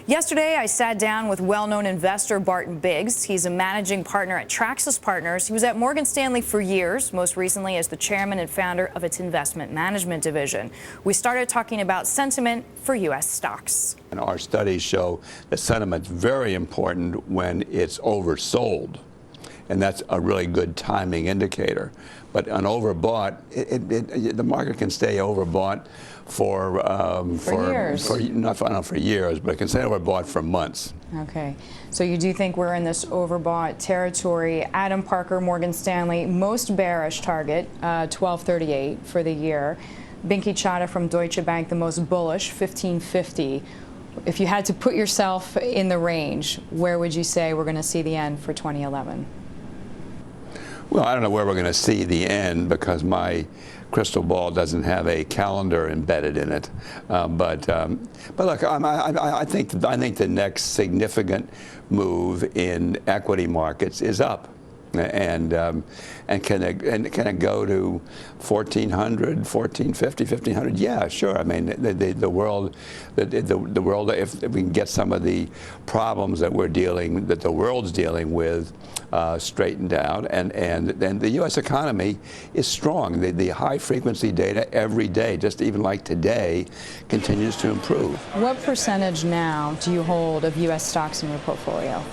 Yesterday, I sat down with well-known investor Barton Biggs. He's a managing partner at Traxis Partners. He was at Morgan Stanley for years, most recently as the chairman and founder of its investment management division. We started talking about sentiment for U.S. stocks. And our studies show that sentiment's very important when it's oversold. And that's a really good timing indicator. But an overbought, the market can stay overbought for years. Not for years, but it can stay overbought for months. Okay, so you do think we're in this overbought territory. Adam Parker, Morgan Stanley, most bearish target, 1238 for the year. Binky Chadha from Deutsche Bank, the most bullish, 1550. If you had to put yourself in the range, where would you say we're going to see the end for 2011? Well, I don't know where we're going to see the end because my crystal ball doesn't have a calendar embedded in it. But look, I think the next significant move in equity markets is up. And can it go to 1400, 1450, 1500? Yeah, sure. I mean, the world, if we can get some of the problems that the world's dealing with straightened out, and the U.S. economy is strong. The high frequency data every day, just even like today, continues to improve. What percentage now do you hold of U.S. stocks in your portfolio?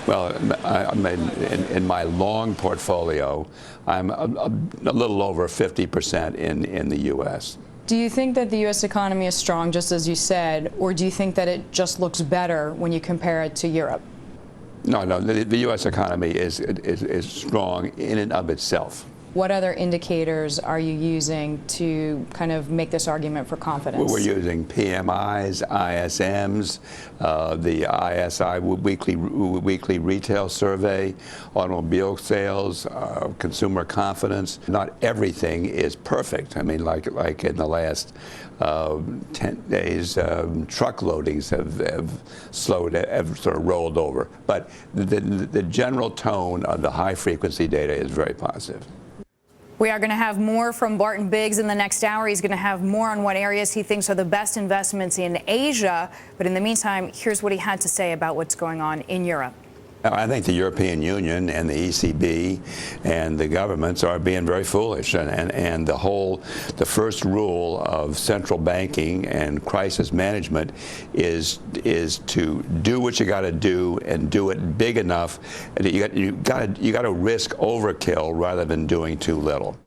Well, in my long portfolio, I'm a little over 50% in the U.S. Do you think that the U.S. economy is strong, just as you said, or do you think that it just looks better when you compare it to Europe? No, the U.S. economy is strong in and of itself. What other indicators are you using to kind of make this argument for confidence? We're using PMIs, ISMs, the ISI weekly retail survey, automobile sales, consumer confidence. Not everything is perfect. I mean, like in the last 10 days, truck loadings have sort of rolled over. But the general tone of the high frequency data is very positive. We are going to have more from Barton Biggs in the next hour. He's going to have more on what areas he thinks are the best investments in Asia. But in the meantime, here's what he had to say about what's going on in Europe. I think the European Union and the ECB and the governments are being very foolish, and the first rule of central banking and crisis management is to do what you got to do and do it big enough. You got to risk overkill rather than doing too little.